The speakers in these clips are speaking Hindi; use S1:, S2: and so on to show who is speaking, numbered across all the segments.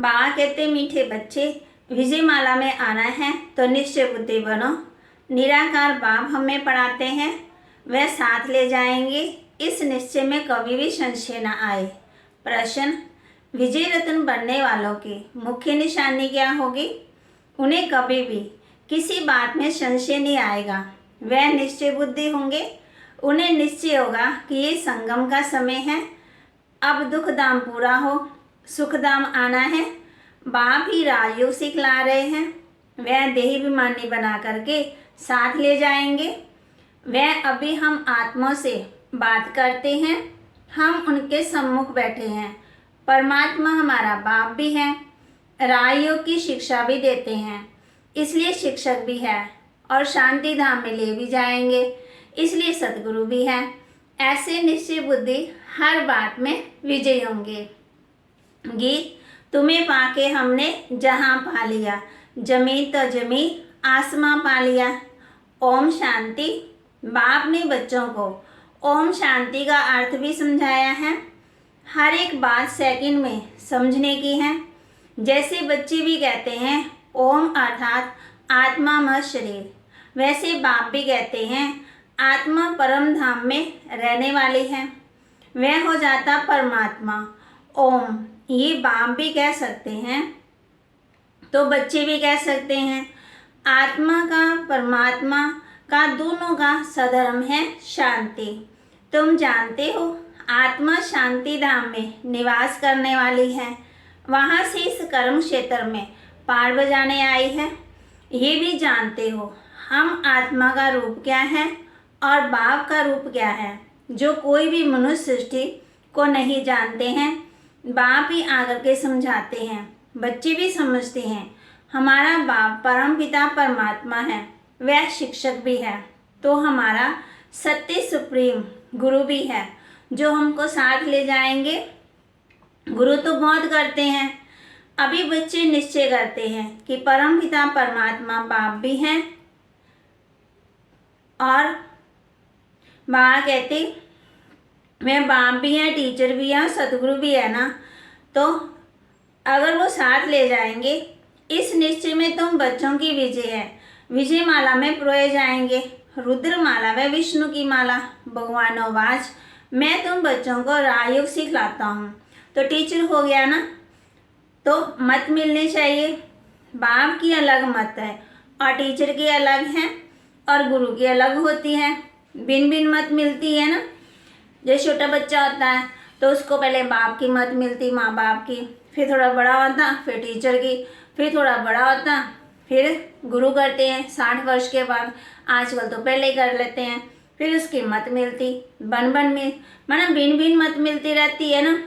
S1: बाबा कहते मीठे बच्चे, विजयमाला में आना है तो निश्चय बुद्धि बनो। निराकार बाप हमें पढ़ाते हैं, वह साथ ले जाएंगे, इस निश्चय में कभी भी संशय न आए। प्रश्न, विजय रत्न बनने वालों की मुख्य निशानी क्या होगी? उन्हें कभी भी किसी बात में संशय नहीं आएगा, वह निश्चय बुद्धि होंगे। उन्हें निश्चय होगा कि ये संगम का समय है, अब दुख दाम पूरा हो, सुख दाम आना है। बाप ही राजयोग सिखला रहे हैं, वह देही विमानी बना करके साथ ले जाएंगे। वह अभी हम आत्मा से बात करते हैं, हम उनके सम्मुख बैठे हैं। परमात्मा हमारा बाप भी है, राजयोग की शिक्षा भी देते हैं, इसलिए शिक्षक भी है, और शांति धाम में ले भी जाएंगे, इसलिए सतगुरु भी है। ऐसे निश्चय बुद्धि हर बात में विजयी होंगे। गीत, तुम्हें पाके हमने जहां पा लिया, जमीन तो जमीन आसमां पा लिया। ओम शांति। बाप ने बच्चों को ओम शांति का अर्थ भी समझाया है। हर एक बात सेकंड में समझने की है। जैसे बच्चे भी कहते हैं ओम अर्थात आत्मा मत शरीर, वैसे बाप भी कहते हैं आत्मा परम धाम में रहने वाली है, वह हो जाता परमात्मा। ओम ये बाप भी कह सकते हैं तो बच्चे भी कह सकते हैं। आत्मा का परमात्मा का दोनों का सधर्म है शांति। तुम जानते हो आत्मा शांति धाम में निवास करने वाली है, वहाँ से इस कर्म क्षेत्र में पार बजाने आई है। ये भी जानते हो हम आत्मा का रूप क्या है और बाप का रूप क्या है, जो कोई भी मनुष्य सृष्टि को नहीं जानते हैं। बाप ही आकर के समझाते हैं, बच्चे भी समझते हैं। हमारा बाप परम पिता परमात्मा है, वह शिक्षक भी है, तो हमारा सत्य सुप्रीम गुरु भी है, जो हमको साथ ले जाएंगे। गुरु तो बहुत करते हैं, अभी बच्चे निश्चय करते हैं कि परम पिता परमात्मा बाप भी हैं। और बाबा कहते मैं बाप भी है, टीचर भी है, सतगुरु भी है ना, तो अगर वो साथ ले जाएंगे, इस निश्चय में तुम बच्चों की विजय है। विजय माला में प्रोए जाएंगे, रुद्र माला व विष्णु की माला। भगवानोवाच, मैं तुम बच्चों को राजयोग सिखलाता हूँ। तो टीचर हो गया ना, तो मत मिलने चाहिए। बाप की अलग मत है और टीचर की अलग है और गुरु की अलग होती है, भिन्न भिन्न मत मिलती है ना। जैसे छोटा बच्चा होता है तो उसको पहले बाप की मत मिलती, माँ बाप की, फिर थोड़ा बड़ा होता फिर टीचर की, फिर थोड़ा बड़ा होता फिर गुरु करते हैं 60 वर्ष के बाद। आजकल तो पहले ही कर लेते हैं, फिर उसकी मत मिलती बन बन में, मतलब भिन्न भिन्न मत मिलती रहती है ना।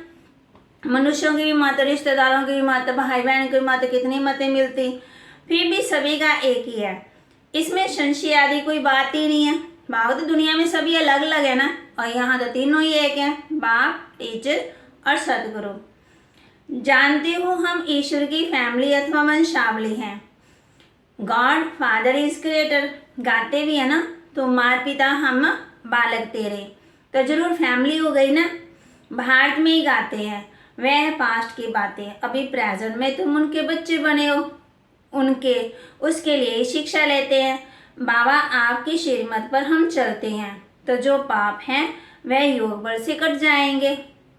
S1: मनुष्यों की भी मत, रिश्तेदारों की भी मत, भाई बहन की मत, कितनी मतें मिलती, फिर भी सभी का एक ही है। इसमें संशय आदि कोई बात ही नहीं है। बाप तो दुनिया में सभी अलग अलग है ना, और यहाँ तो तीनों ही एक हैं, बाप, टीचर और सदगुरु। जानते हो हम ईश्वर की फैमिली अथवा वंशावली हैं। गॉड फादर इज क्रिएटर गाते भी है ना, तो माता पिता हम बालक तेरे, तो जरूर फैमिली हो गई ना। भारत में ही गाते हैं, वह पास्ट की बातें, अभी प्रेजेंट में तुम उनके बच्चे बने हो, उनके उसके लिए शिक्षा लेते हैं। बाबा आपकी श्रीमत पर हम चलते हैं, तो जो पाप हैं वह योग बल से कट जाएंगे।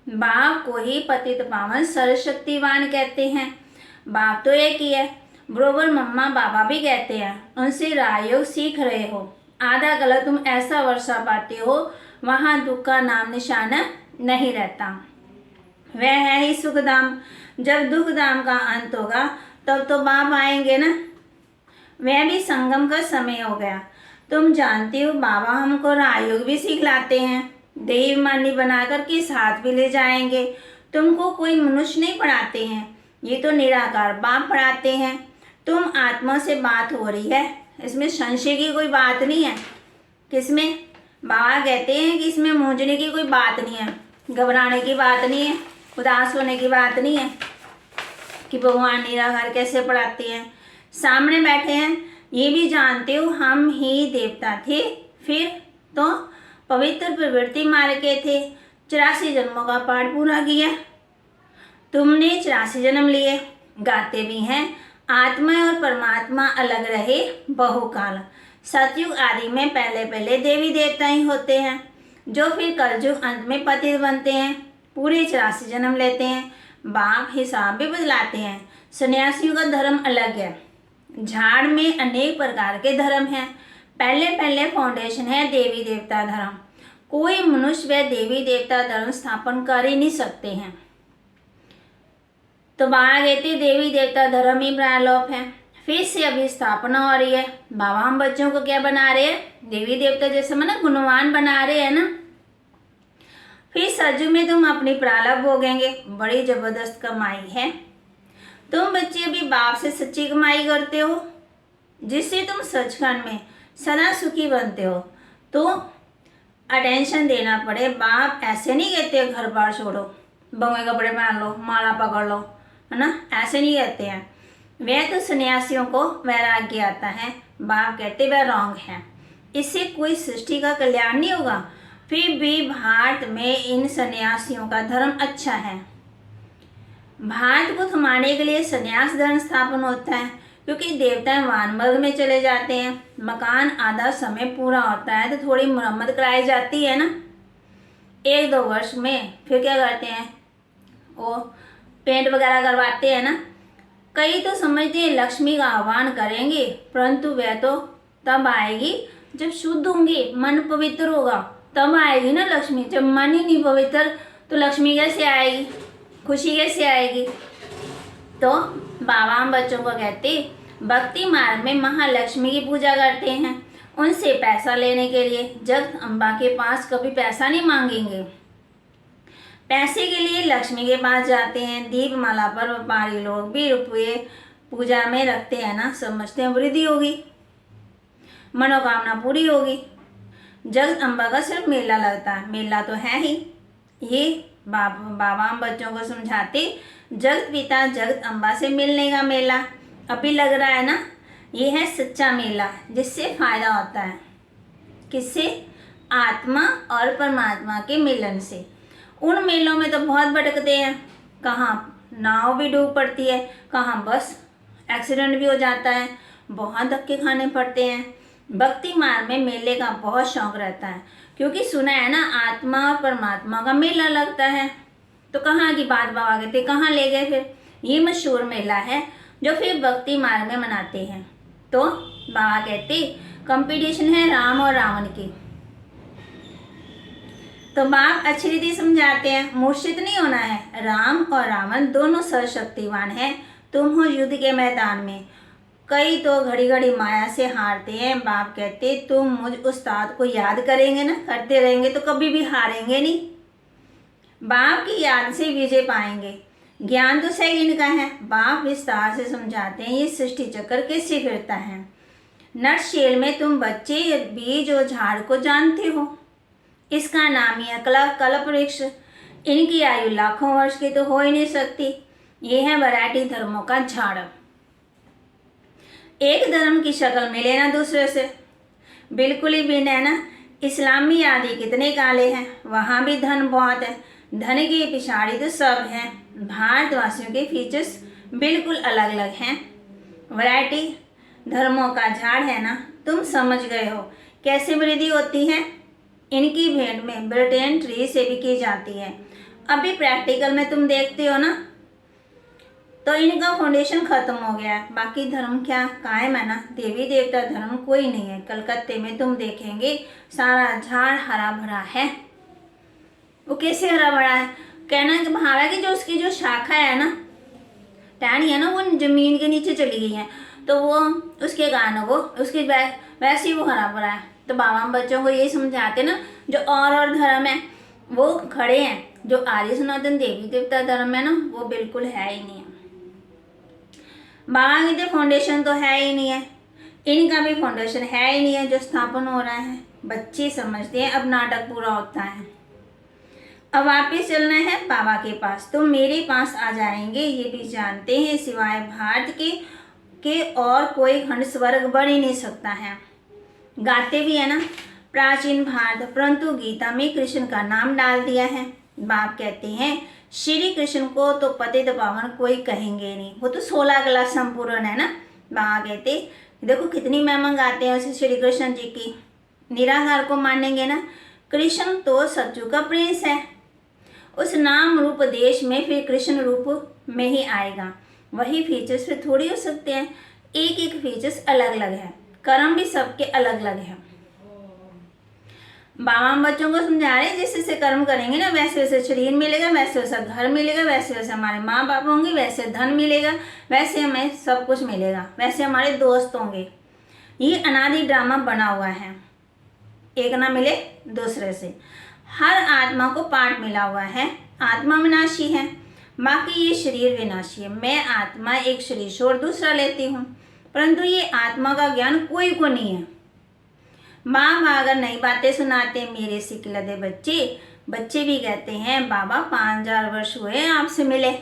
S1: बाप को ही पतित पावन सर्वशक्तिवान कहते हैं। बाप तो एक ही है, बरोबर मम्मा बाबा भी कहते हैं, उनसे राजयोग सीख रहे हो। आधा गलत तुम ऐसा वर्षा पाते हो, वहाँ दुख का नाम निशान नहीं रहता। वह है ही सुखधाम। जब दुख धाम का अंत होगा तब तो बाप आएंगे ना। वह भी संगम का समय हो गया। तुम जानते हो बाबा हमको राजयोग भी सिखलाते हैं, देव मानी बनाकर के साथ भी ले जाएंगे। तुमको कोई मनुष्य नहीं पढ़ाते हैं, ये तो निराकार बाप पढ़ाते हैं। तुम आत्मा से बात हो रही है, इसमें संशय की कोई बात नहीं है। किसमें? बाबा कहते हैं कि इसमें मूंझने की कोई बात नहीं है, घबराने की बात नहीं है, उदास होने की बात नहीं है कि भगवान निराकार कैसे पढ़ाते हैं। सामने बैठे हैं, ये भी जानते हो हम ही देवता थे, फिर तो पवित्र प्रवृत्ति मार के थे, 84 जन्मों का पाठ पूरा किया। तुमने 84 जन्म लिए, गाते भी हैं, आत्मा और परमात्मा अलग रहे बहुकाल। सतयुग आदि में पहले पहले देवी देवता ही होते हैं, जो फिर कलयुग अंत में पतित बनते हैं, पूरे 84 जन्म लेते हैं, बाप हिसाब भी बदलाते हैं। सन्यासियों का धर्म अलग है। झाड़ में अनेक प्रकार के धर्म हैं। पहले पहले फाउंडेशन है देवी देवता धर्म। कोई मनुष्य व देवी देवता धर्म स्थापन कर ही नहीं सकते हैं। तो बाबा कहते देवी देवता धर्म ही प्रालोप है। फिर से अभी स्थापना हो रही है। बाबा हम बच्चों को क्या बना रहे हैं? देवी देवता जैसे माना गुणवान बना रहे हैं ना। फिर सजु में तुम अपनी प्रारब्ध भोगेंगे। बड़ी जबरदस्त कमाई है। तुम बच्चे अभी बाप से सच्ची कमाई करते हो, जिससे तुम सचखंड में सदा सुखी बनते हो। तो अटेंशन देना पड़े। बाप ऐसे नहीं कहते घर बार छोड़ो, बंगे कपड़े पहन लो, माला पकड़ लो, है ना, ऐसे नहीं कहते हैं। वह तो सन्यासियों को वैराग्य आता है। बाप कहते वह रॉन्ग है, इससे कोई सृष्टि का कल्याण नहीं होगा। फिर भी भारत में इन सन्यासियों का धर्म अच्छा है। भारत को थमाने के लिए सन्यास धर्म स्थापन होता है, क्योंकि देवता वानवर्ग में चले जाते हैं। मकान आधा समय पूरा होता है तो थोड़ी मरम्मत कराई जाती है ना, 1-2 वर्ष में। फिर क्या करते हैं, वो पेंट वगैरह करवाते हैं ना। कई तो समझते हैं लक्ष्मी का आह्वान करेंगे, परंतु वह तो तब आएगी जब शुद्ध होंगे, मन पवित्र होगा, तब आएगी ना लक्ष्मी। जब मन ही नहीं पवित्र तो लक्ष्मी कैसे आएगी, खुशी कैसे आएगी? तो बाबा हम बच्चों को कहते भक्ति मार्ग में महालक्ष्मी की पूजा करते हैं। उनसे पैसा लेने के लिए जगत अम्बा के पास कभी पैसा नहीं मांगेंगे। पैसे के लिए लक्ष्मी के पास जाते हैं। दीपमाला पर व्यापारी लोग भी रुपये पूजा में रखते हैं ना, समझते हैं वृद्धि होगी, मनोकामना पूरी होगी। जगत अम्बा का सिर्फ मेला लगता है, मेला तो है ही। ये बाबा हम बच्चों को समझाते जगत पिता जगत अम्बा से मिलने का मेला अभी लग रहा है ना। ये है सच्चा मेला, जिससे फायदा होता है। किससे? आत्मा और परमात्मा के मिलन से। उन मेलों में तो बहुत भटकते हैं, कहाँ नाव भी डूब पड़ती है, कहाँ बस एक्सीडेंट भी हो जाता है, बहुत धक्के खाने पड़ते हैं। भक्ति मार्ग में मेले का बहुत शौक रहता है, क्योंकि सुना है ना आत्मा और परमात्मा का मेला लगता है। तो कहाँ की बात बाबा कहते, कहाँ ले गए फिर? ये मशहूर मेला है जो फिर भक्ति मार्ग में मनाते हैं। तो बाबा कहते कंपटीशन है राम और रावण की। तो बाप अच्छी रीति समझाते हैं मूर्छित नहीं होना है। राम और रावण दोनों सर्वशक्तिवान हैं। तुम हो युद्ध के मैदान में। कई तो घड़ी घड़ी माया से हारते हैं। बाप कहते तुम मुझ उस्ताद को याद करेंगे ना, करते रहेंगे तो कभी भी हारेंगे नहीं। बाप की याद से विजय पाएंगे। ज्ञान तो सेकंड का है। बाप विस्तार से समझाते हैं ये सृष्टि चक्र कैसे फिरता है। नटशेल में तुम बच्चे बीज और झाड़ को जानते हो। इसका नाम ही कल्प वृक्ष। इनकी आयु लाखों वर्ष की तो हो ही नहीं सकती। ये है वैरायटी धर्मों का झाड़। एक धर्म की शक्ल मिले ना दूसरे से, बिल्कुल ही भिन्न है ना। इस्लामी आदि कितने काले हैं, वहाँ भी धन बहुत है। धन की पिछाड़ी तो सब है। भारतवासियों के फीचर्स बिल्कुल अलग अलग हैं। वैरायटी धर्मों का झाड़ है ना। तुम समझ गए हो कैसे वृद्धि होती है। इनकी भेंट में ब्रिटेन ट्री से भी की जाती है। अभी प्रैक्टिकल में तुम देखते हो ना, तो इनका फाउंडेशन खत्म हो गया है। बाकी धर्म क्या कायम है ना। देवी देवता धर्म कोई नहीं है। कलकत्ते में तुम देखेंगे सारा झाड़ हरा भरा है। वो कैसे हरा भरा है? कहना कि भावा कि जो उसकी जो शाखा है ना, टहनी है ना, वो जमीन के नीचे चली गई है, तो वो उसके कारण वो उसकी वैसे ही वो हरा भरा है। तो बाबा हम बच्चों को यही समझाते ना, जो और धर्म है वो खड़े हैं। जो आर्य सनातन देवी देवता धर्म है ना, वो बिल्कुल है ही नहीं है। बाबा कहते फाउंडेशन तो है ही नहीं है। इनका भी फाउंडेशन है ही नहीं है जो स्थापन हो रहा है। बच्चे समझते हैं अब नाटक पूरा होता है, अब वापिस चलना है बाबा के पास, तो मेरे पास आ जाएंगे। ये भी जानते हैं सिवाय भारत के और कोई खंड स्वर्ग बढ़ ही नहीं सकता है। गाते भी है ना प्राचीन भारत, परंतु गीता में कृष्ण का नाम डाल दिया है। बाप कहते हैं श्री कृष्ण को तो पतित पावन कोई कहेंगे नहीं, वो तो 16 क्लास संपूर्ण है ना। बाबा कहते देखो कितनी महिमा गाते हैं उसे श्री कृष्ण जी की। निराकार को मानेंगे ना, कृष्ण तो सच्चू का प्रिंस है। उस नाम रूप देश में फिर कृष्ण रूप में ही आएगा। वही फीचर्स फिर थोड़ी हो सकते हैं, एक एक फीचर्स अलग अलग है, कर्म भी सबके अलग अलग है। बाबा हम बच्चों को समझा रहे हैं जैसे जैसे कर्म करेंगे ना वैसे वैसे शरीर मिलेगा, वैसे वैसा घर मिलेगा, वैसे वैसे हमारे माँ बाप होंगे, वैसे धन मिलेगा, वैसे हमें सब कुछ मिलेगा, वैसे हमारे दोस्त होंगे। ये अनादि ड्रामा बना हुआ है, एक ना मिले दूसरे से। हर आत्मा को पाठ मिला हुआ है, आत्मा विनाशी है, बाकी ये शरीर विनाशी है। मैं आत्मा एक शरीर छोड़ दूसरा लेती हूँ, परंतु ये आत्मा का ज्ञान कोई को नहीं है। माँ अगर नई बातें सुनाते मेरे सिकलदे बच्चे भी कहते हैं बाबा 5000 वर्ष हुए आपसे मिले,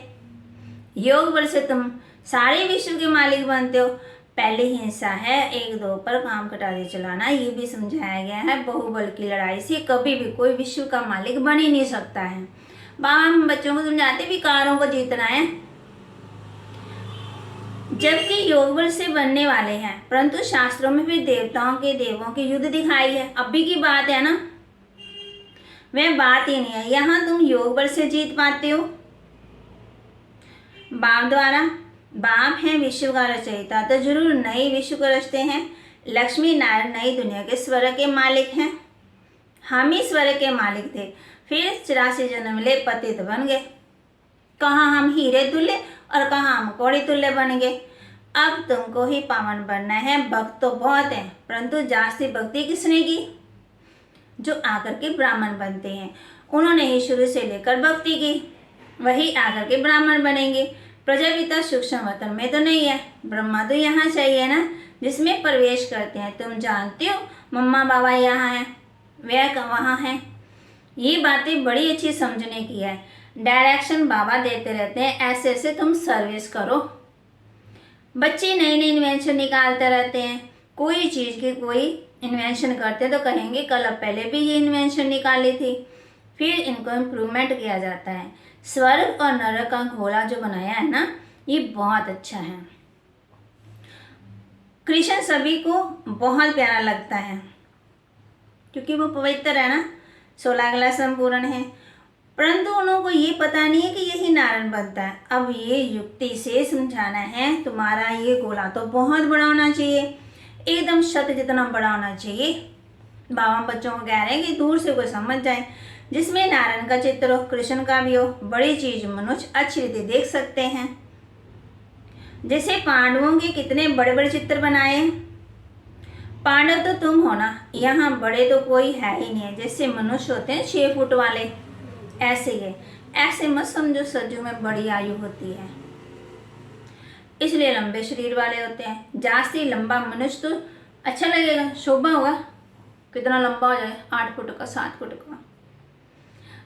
S1: योग बल से तुम सारे विश्व के मालिक बनते हो। पहली हिंसा है एक दो पर काम कटारे चलाना, ये भी समझाया गया है। बहुबल की लड़ाई से कभी भी कोई विश्व का मालिक बन ही नहीं सकता है। बाबा हम बच्चों को समझाते विकारों को जीतना है, जबकि योग बल से बनने वाले हैं, परंतु शास्त्रों में भी देवताओं के देवों की युद्ध दिखाई है। अभी की बात है ना, वह बात ही नहीं है। यहाँ तुम योग बल से जीत पाते हो बाप द्वारा। बाप है विश्व का रचयिता, तो जरूर नई विश्व को रचते हैं। लक्ष्मी नारायण नई दुनिया के स्वर्ग के मालिक हैं, हम ही स्वर्ग के मालिक थे, फिर 84 जन्म ले पतित बन गए। कहाँ हम हीरे तुल्य और कहाँ हम कौड़ी तुल्य बन गए। अब तुमको ही पावन बनना है। भक्त तो बहुत हैं, परंतु जास्ती भक्ति किसने की? जो आकर के ब्राह्मण बनते हैं, उन्होंने ही शुरू से लेकर भक्ति की, वही आकर के ब्राह्मण बनेंगे। प्रजापिता सूक्ष्म वतन में तो नहीं है, ब्रह्मा तो यहाँ चाहिए ना, जिसमें प्रवेश करते हैं। तुम जानते हो मम्मा बाबा यहाँ है, वह वहाँ है। ये बातें बड़ी अच्छी समझने की है। डायरेक्शन बाबा देते रहते हैं, ऐसे ऐसे तुम सर्विस करो। बच्चे नई नई इन्वेंशन निकालते रहते हैं, कोई चीज़ की कोई इन्वेंशन करते तो कहेंगे कल अब पहले भी ये इन्वेंशन निकाली थी, फिर इनको इम्प्रूवमेंट किया जाता है। स्वर्ग और नरक का घोड़ा जो बनाया है ना, ये बहुत अच्छा है। कृष्ण सभी को बहुत प्यारा लगता है क्योंकि वो पवित्र है ना, 16 क्लास संपूर्ण है, परंतु उनको ये पता नहीं है कि यही नारायण बनता है। अब ये युक्ति से समझाना है, तुम्हारा ये गोला तो बहुत बड़ा होना चाहिए, एकदम शत जितना बड़ा होना चाहिए। बाबा बच्चों को कह रहे हैं कि दूर से कोई समझ जाए, जिसमें नारायण का चित्र हो, कृष्ण का भी हो। बड़ी चीज मनुष्य अच्छी रीति देख सकते हैं। जैसे पांडवों के कितने बड़े बड़े चित्र बनाए, पांडव तो तुम हो ना, यहाँ बड़े तो कोई है ही नहीं है। जैसे मनुष्य होते हैं 6 फुट वाले, ऐसे ही ऐसे मत समझो सज्जू में बड़ी आयु होती है, इसलिए लंबे शरीर वाले होते हैं। जास्ती लंबा मनुष्य तो अच्छा लगेगा, शोभा होगा, कितना लंबा हो जाए, 8 फुट का 7 फुट का।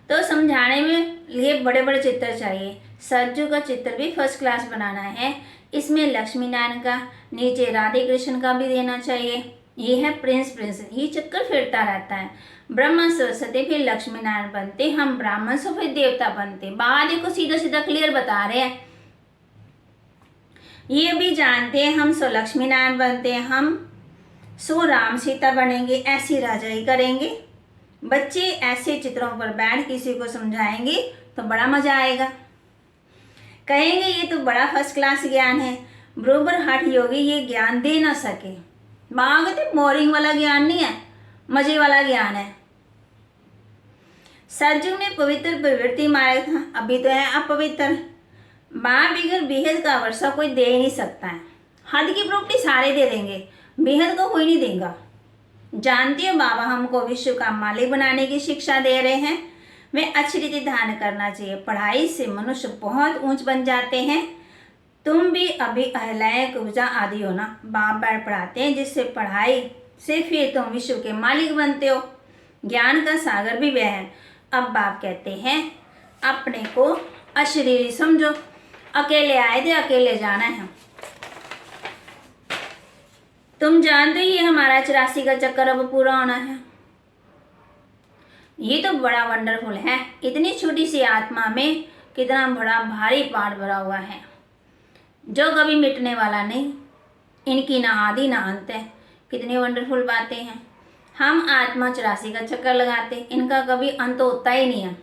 S1: तो समझाने में लिए बड़े बड़े चित्र चाहिए। सज्जू का चित्र भी फर्स्ट क्लास बनाना है, इसमें लक्ष्मी नारायण का, नीचे राधे कृष्ण का भी देना चाहिए। ये है प्रिंस, ये चक्कर फिरता रहता है। ब्रह्मा सरस्वती फिर लक्ष्मी नारायण बनते, हम ब्राह्मण से फिर देवता बनते। बाबा देखो सीधा सीधा क्लियर बता रहे हैं। ये भी जानते हैं हम सो लक्ष्मी नारायण बनते हैं, हम सो राम सीता बनेंगे, ऐसी राजाई करेंगे। बच्चे ऐसे चित्रों पर बैठ किसी को समझाएंगे तो बड़ा मजा आएगा, कहेंगे ये तो बड़ा फर्स्ट क्लास ज्ञान है। बरोबर हठ योगी ये ज्ञान दे ना सके। माँ कहते बोरिंग वाला ज्ञान नहीं है, मजे वाला ज्ञान है। सज्जू में पवित्र प्रवृत्ति मार्ग था, अभी तो है अपवित्र। माँ बिगड़ बेहद का वर्षा कोई दे ही नहीं सकता है। हद की प्रॉपर्टी सारे दे देंगे, बेहद को कोई नहीं देगा। जानते हो बाबा हमको विश्व का मालिक बनाने की शिक्षा दे रहे हैं। वे अच्छी रीति ध्यान करना चाहिए। पढ़ाई से मनुष्य बहुत ऊंच बन जाते हैं। तुम भी अभी अहलाए कुब्जा आदि हो ना, बाप बैठ पढ़ाते हैं, जिससे पढ़ाई से फिर तुम विश्व के मालिक बनते हो। ज्ञान का सागर भी वह है। अब बाप कहते हैं अपने को अशरीरी समझो, अकेले आए थे अकेले जाना है। तुम जानते ही हमारा 84 का चक्कर अब पूरा होना है। ये तो बड़ा वंडरफुल है। इतनी छोटी सी आत्मा में कितना बड़ा भारी पाठ भरा हुआ है, जो कभी मिटने वाला नहीं। इनकी ना आदि ना अंत है। कितनी वंडरफुल बातें हैं। हम आत्मा 84 का चक्कर लगाते, इनका कभी अंत होता ही नहीं है,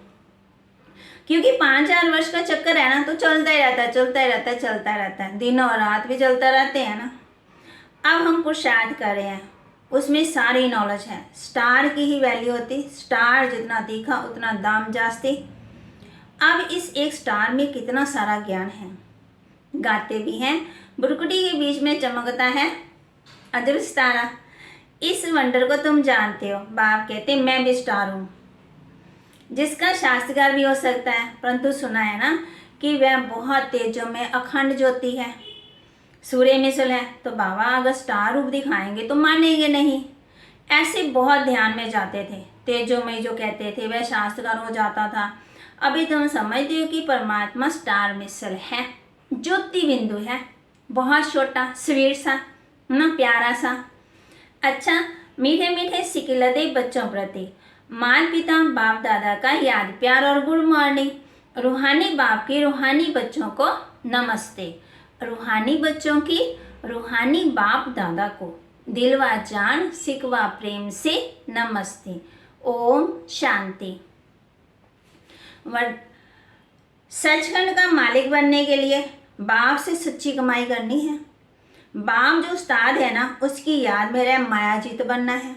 S1: क्योंकि 5,000 वर्ष का चक्कर है ना, तो चलता ही रहता है, चलता ही रहता है, चलता रहता है। दिन और रात भी चलता रहते हैं ना। अब हम पुरुषार्थ कर रहे हैं, उसमें सारी नॉलेज है। स्टार की ही वैल्यू होती, स्टार जितना दिखा उतना दाम जास्ती। अब इस एक स्टार में कितना सारा ज्ञान है। गाते भी हैं, बुरकुटी के बीच में चमकता है अजब सितारा। इस वंडर को तुम जानते हो। बाप कहते मैं भी स्टार हूँ, जिसका शास्त्रकार भी हो सकता है, परंतु सुना है ना कि वह बहुत तेजों में अखंड ज्योति है, सूर्य मिसल है। तो बाबा अगर स्टार रूप दिखाएंगे तो मानेंगे नहीं। ऐसे बहुत ध्यान में जाते थे, तेजों में जो कहते थे वह शास्त्रकार हो जाता था। अभी तुम समझते हो कि परमात्मा स्टार मिसल है, ज्योति बिंदु है, बहुत छोटा स्वीट सा ना, प्यारा सा। अच्छा, मीठे मीठे सिकिलते बच्चों प्रति माता पिता बाप दादा का याद प्यार और गुड मॉर्निंग। रूहानी बाप की रूहानी बच्चों को नमस्ते। रूहानी बच्चों की रूहानी बाप दादा को दिलवा जान सिकवा प्रेम से नमस्ते। ओम शांति। सचखंड का मालिक बनने के लिए बाप से सच्ची कमाई करनी है। बाप जो उस्ताद है ना, उसकी याद में रह मायाजीत बनना है।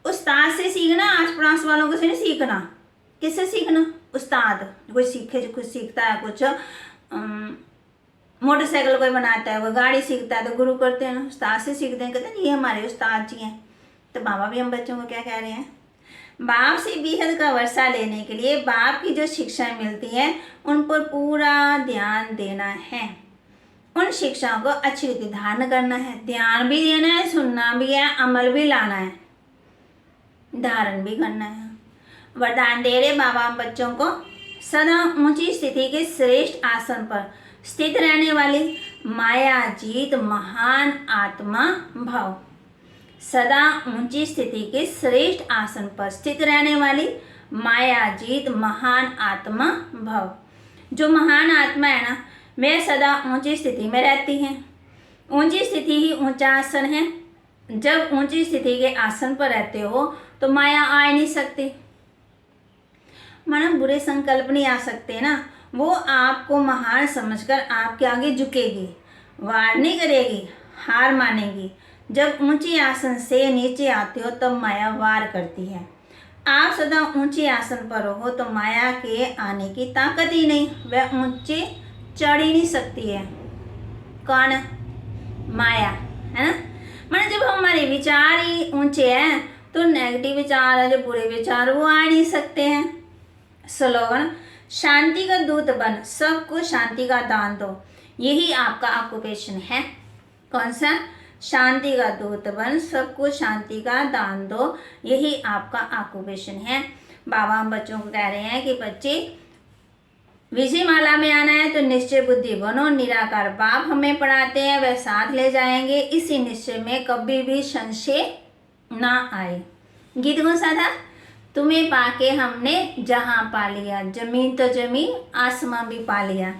S1: उस्ताद से सीखना, आस पड़ोस वालों से नहीं सीखना। किससे सीखना? उस्ताद। कोई सीखे, जो कुछ सीखता है, कुछ मोटरसाइकिल कोई बनाता है, कोई गाड़ी सीखता है, तो गुरु करते हैं ना, उस्ताद से सीखते हैं। कहते हैं ये हमारे उस्ताद जी हैं। तो बाबा भी हम बच्चों को क्या कह रहे हैं? बाप से बेहद का वर्षा लेने के लिए बाप की जो शिक्षाएं मिलती हैं उन पर पूरा ध्यान देना है। उन शिक्षाओं को अच्छी रीति धारण करना है। ध्यान भी देना है, सुनना भी है, अमल भी लाना है, धारण भी करना है। वरदान दे रहे बाबा हम बच्चों को, सदा ऊंची स्थिति के श्रेष्ठ आसन पर स्थित रहने वाली मायाजीत महान आत्मा भव। सदा ऊंची स्थिति के श्रेष्ठ आसन पर स्थित रहने वाली मायाजीत महान आत्मा भव। जो महान आत्मा है ना, वह सदा ऊंची स्थिति में रहती है। ऊंची स्थिति ही ऊंचा आसन है। जब ऊंची स्थिति के आसन पर रहते हो तो माया आ नहीं सकती। माना बुरे संकल्प नहीं आ सकते ना। वो आपको महान समझकर आपके आगे झुकेगी, वार नहीं करेगी, हार मानेगी। जब ऊंची आसन से नीचे आते हो तब माया वार करती है। आप सदा ऊंचे आसन पर हो तो माया के आने की ताकत ही नहीं, वह ऊंचे चढ़ ही नहीं सकती है। कौन? माया, है ना। माना जब हमारे विचार ही ऊंचे हैं तो नेगेटिव विचार है, जो बुरे विचार, वो आ नहीं सकते हैं। स्लोगन, शांति का दूत बन, सबको शांति का दान दो। यही आपका ऑक्यूपेशन है। कौन सा? शांति का दूत बन, सबको शांति का दान दो। यही आपका ऑक्यूपेशन है। बाबा हम बच्चों को कह रहे हैं कि बच्चे विजय माला में आना है तो निश्चय बुद्धि बनो। निराकार बाप हमें पढ़ाते हैं, वह साथ ले जाएंगे। इसी निश्चय में कभी भी संशय ना आए। गीत कौन सा था? तुम्हें पाके हमने जहां पा लिया, जमीन तो जमीन, आसमां भी पा लिया।